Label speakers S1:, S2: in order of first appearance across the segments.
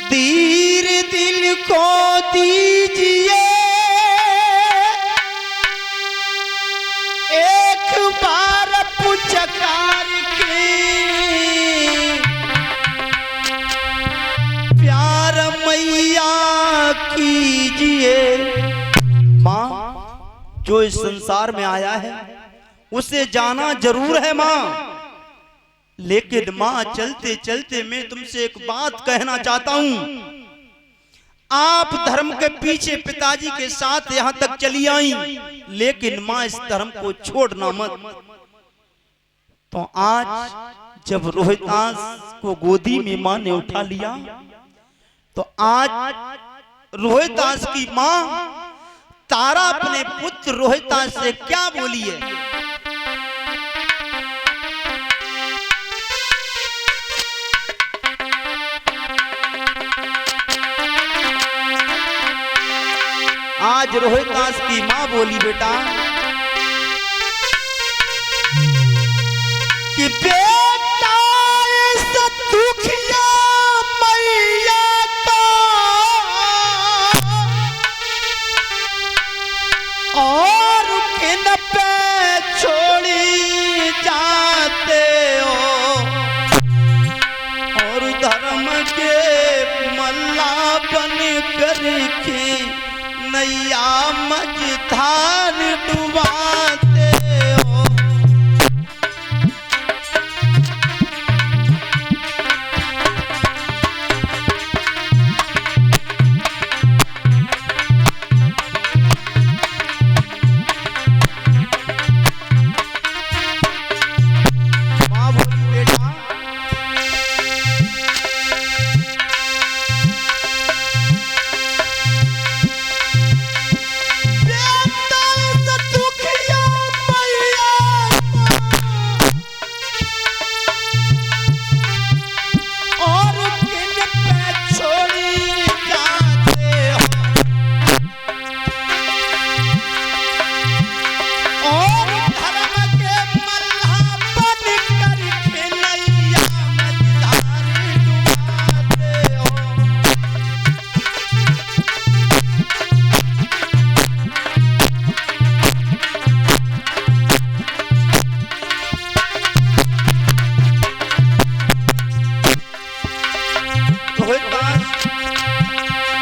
S1: धीर दिल को दीजिए एक बार पुचकार के, प्यार मैया कीजिए। माँ, जो इस संसार में आया है उसे जाना जरूर है माँ, लेकिन माँ चलते चलते मैं तुमसे एक बात कहना चाहता हूं। आप धर्म के पीछे पिताजी के साथ यहां तक चली आई, लेकिन माँ इस धर्म को छोड़ना मत। तो आज जब रोहितास को गोदी में माँ ने उठा लिया, तो आज रोहितास की माँ तारा अपने पुत्र रोहितास से क्या बोली है? आज रोहितास की मां बोली, बेटा कि बेटा इस दुखिया मैया का और किन पे छोड़ी जाते हो, और धर्म के मल्ला बन कर के नैया मझधार डुबाते हो। माँ बोली, बेटा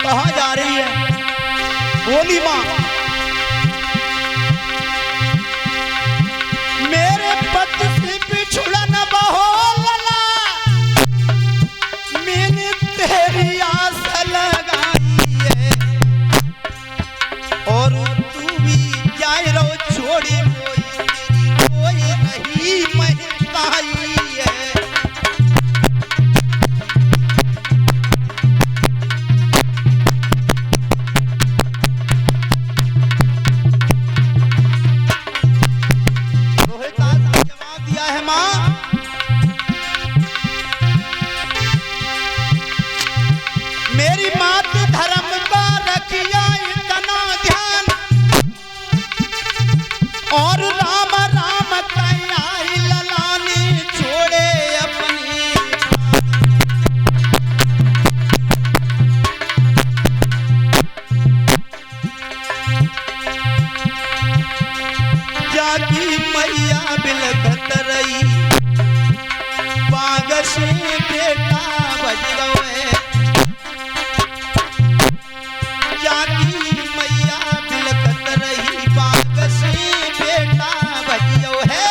S1: कहाँ जा रही है? बोली माँ, मेरे पति से बिछुड़ा न बहोलना, मैंने तेरी आस लगाई है, और तू भी जाए रहो छोड़ी कोई नहीं महताई है। मेरी मात धर्म का रखिया इतना ध्यान, और राम राम कयाई ललाने छोड़े अपनी जागी मैया बिलखत रही, बाग से बेटा बज गए, जागी मैया बिलखत रही, बाग से बेटा बजियो है।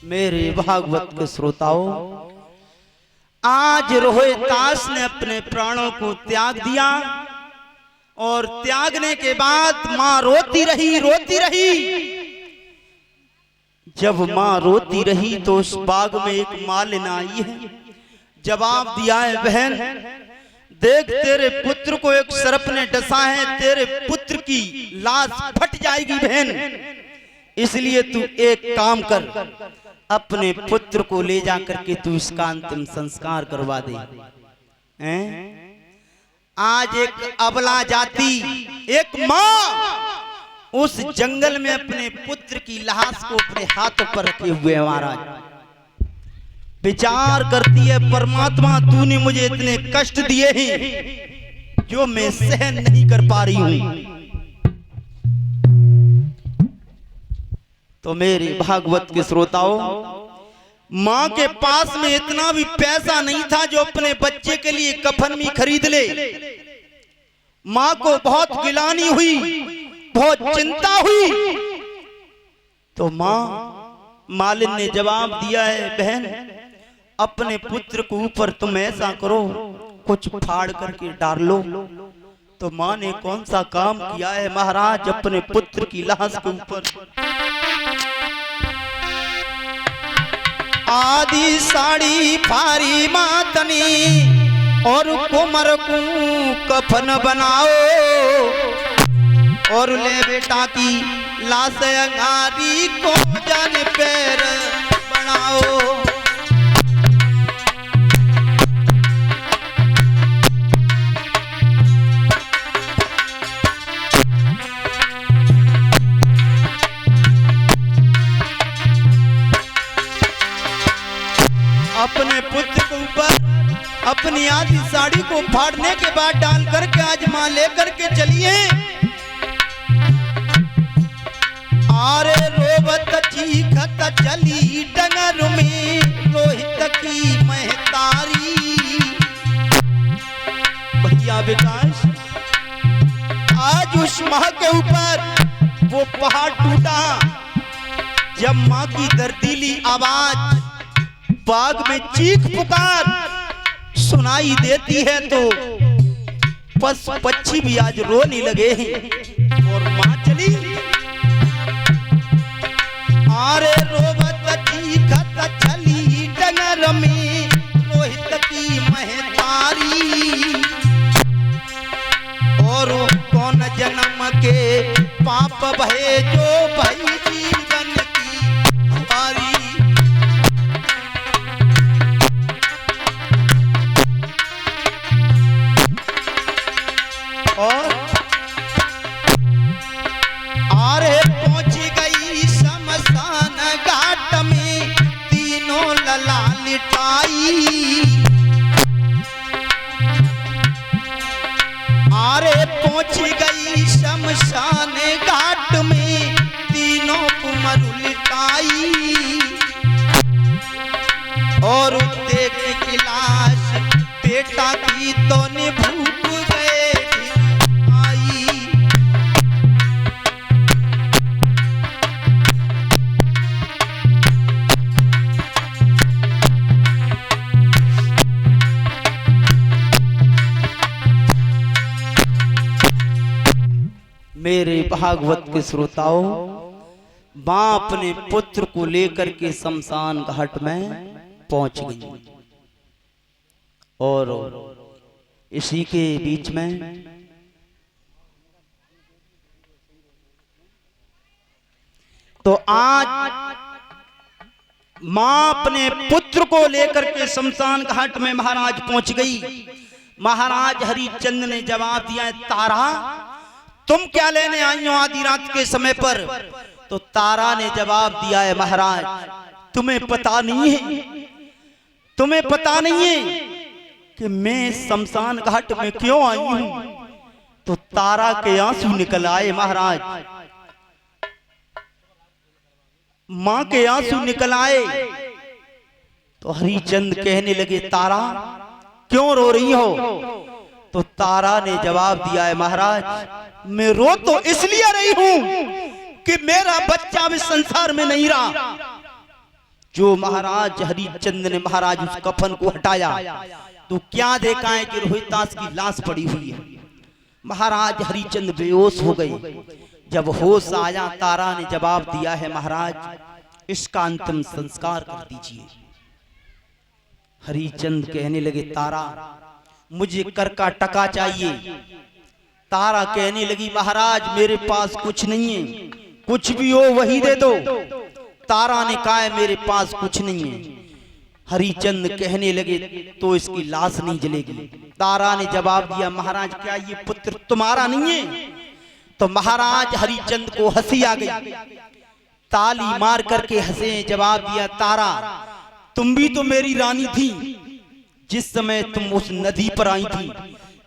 S1: मेरे भागवत के श्रोताओं, आज रोहितास ने अपने प्राणों को त्याग दिया, और त्यागने के बाद मां रोती रही। जब मां रोती रही तो उस बाग में एक मालिन आई है, जवाब दिया है, बहन देख तेरे पुत्र को एक सर्प ने डसा है, तेरे पुत्र की लाश फट जाएगी बहन, इसलिए तू एक काम कर, अपने पुत्र को ले जा करके तू इसका अंतिम संस्कार करवा दे। आज एक अबला जाति एक माँ उस जंगल में अपने पुत्र की लाश को अपने हाथों पर रखे हुए है महाराज। विचार करती है, परमात्मा तूने मुझे इतने कष्ट दिए हैं जो मैं सहन नहीं कर पा रही हूं। तो मेरे भागवत के श्रोताओं, माँ के पास में इतना भी पैसा नहीं था जो अपने बच्चे के लिए कफन भी खरीद ले। माँ को बहुत गिलानी हुई, बहुत चिंता हुई। तो माँ मालिन ने जवाब दिया है, बहन अपने पुत्र के ऊपर तुम ऐसा करो, कुछ फाड़ करके डाल लो। तो माँ ने कौन सा काम किया है महाराज, अपने पुत्र की लाश के ऊपर आधी साड़ी फारी मातनी और कुमर को कफन बनाओ और ले बेटा की लाश अंगारी को जन पैर बनाओ। अपने पुत्र के ऊपर अपनी आधी साड़ी को फाड़ने के बाद डाल करके आज मां लेकर के चलिए। आरे रोबत चीखत चली डंगर में रोहित की महतारी। भैया विकास, आज उस मां के ऊपर वो पहाड़ टूटा जब मां की दर्दीली आवाज बाग में चीख पुकार सुनाई देती है तो पशु पक्षी भी आज रोने लगे हैं। और मां चली, आरे रोबत चीखत चली डंगर में रोहित की महतारी। और कौन जन्म के पाप भये जो भई जीवन की बारी। और आरे पहुंच गई शमशान घाट में तीनों लला लिटाई। आरे पहुंच गई शमशान घाट में तीनों कुमरु लिटाई। और देख की लाश बेटा की तो ने भूख गए मेरे भागवत के श्रोताओं। मां अपने पुत्र को लेकर के शमशान घाट में पहुंच गई और इसी के बीच में तो आज मां अपने पुत्र को लेकर के शमशान घाट में महाराज पहुंच गई। महाराज हरिचंद ने जवाब दिया, तारा तुम क्या लेने आई हो आधी रात के समय पर। तो तारा ने जवाब दिया है, महाराज तुम्हें पता नहीं है, तुम्हें पता नहीं है कि मैं शमशान घाट में क्यों आई हूं। तो तारा के आंसू निकल आए महाराज, मां के आंसू निकल आए। तो हरिचंद कहने लगे, तारा क्यों रो रही हो। तो तारा ने जवाब दिया है, महाराज मैं रो तो इसलिए रही हूं कि मेरा बच्चा भी संसार में नहीं रहा। जो महाराज हरिचंद ने महाराज उस कफन को हटाया तो क्या देखा है कि रोहितास की लाश पड़ी हुई है। महाराज हरिचंद बेहोश हो गए। जब होश आया तारा ने जवाब दिया है, महाराज इसका अंतिम संस्कार कर दीजिए। हरिचंद कहने लगे, तारा मुझे कर का टका चाहिए। तारा कहने लगी, महाराज मेरे पास कुछ नहीं है, कुछ भी हो वही दे दो। तारा ने कहा है, मेरे पास कुछ नहीं है। हरिचंद कहने लगे, तो इसकी लाश नहीं जलेगी। तारा ने जवाब दिया, महाराज क्या ये पुत्र तुम्हारा नहीं है। तो महाराज हरिचंद को हंसी आ गई, ताली मार करके हंसे, जवाब दिया, तारा तुम भी तो मेरी रानी थी। जिस समय तुम उस नदी पर आई थी,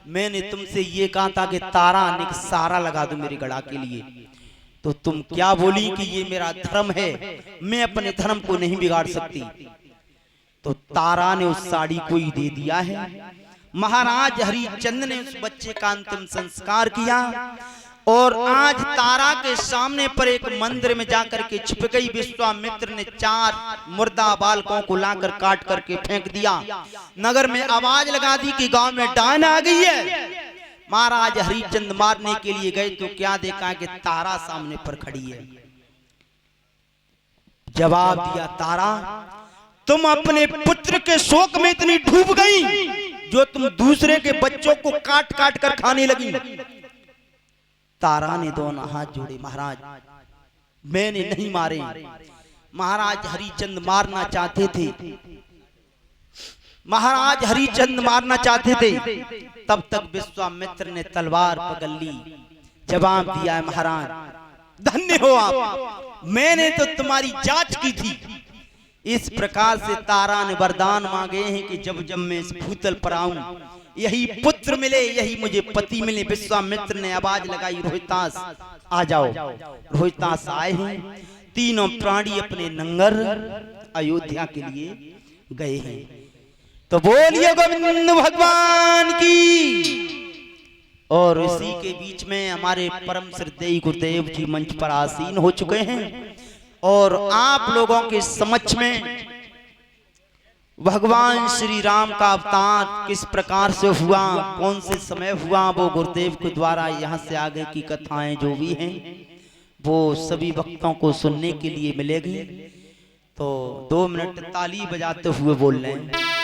S1: मैंने तुमसे ये कहा था कि तारा आने का सहारा लगा दो मेरी गड़ा के लिए, तो तुम क्या बोली कि ये मेरा धर्म है, मैं अपने धर्म को नहीं बिगाड़ सकती। तो तारा ने उस साड़ी को ही दे दिया है। महाराज हरिचंद ने उस बच्चे का अंतिम संस्कार किया और आज तारा के सामने पर एक मंदिर में जाकर के छिप गई। विश्वामित्र ने 4 मुर्दा बालकों को लाकर काट करके फेंक दिया। नगर में आवाज लगा दी कि गांव में डायन आ गई है। महाराज हरिचंद मारने के लिए गए तो क्या देखा कि तारा सामने पर खड़ी है। जवाब दिया, तारा तुम अपने पुत्र के शोक में इतनी डूब गई जो तुम दूसरे के बच्चों को काट काट कर खाने लगी। तारा ने दोनों हाथ जोड़े, महाराज मैंने नहीं मारे। महाराज हरिचंद मारना चाहते थे, महाराज हरिचंद मारना चाहते थे। तब तक विश्वामित्र ने तलवार पकड़ ली। जवाब दिया है, महाराज धन्य हो आप, मैंने तो तुम्हारी जांच की थी। इस प्रकार से तारा ने वरदान मांगे हैं कि जब जब मैं इस भूतल पर आऊं, यही पुत्र मिले, यही मुझे पति मिले। विश्वामित्र ने आवाज लगाई, रोहितास आ जाओ। रोहितास आए हैं। तीनों प्राणी अपने नंगर अयोध्या के लिए गए हैं। तो बोलिए गोविंद भगवान की। और इसी के बीच में हमारे परम श्रद्धेय गुरुदेव जी मंच पर आसीन हो चुके हैं और आप लोगों के समक्ष में भगवान श्री राम का अवतार किस प्रकार से हुआ, कौन से समय हुआ, वो गुरुदेव के द्वारा यहाँ से आगे की कथाएं जो भी हैं वो सभी भक्तों को सुनने के लिए मिलेगी। तो 2 मिनट ताली बजाते हुए बोल रहे हैं।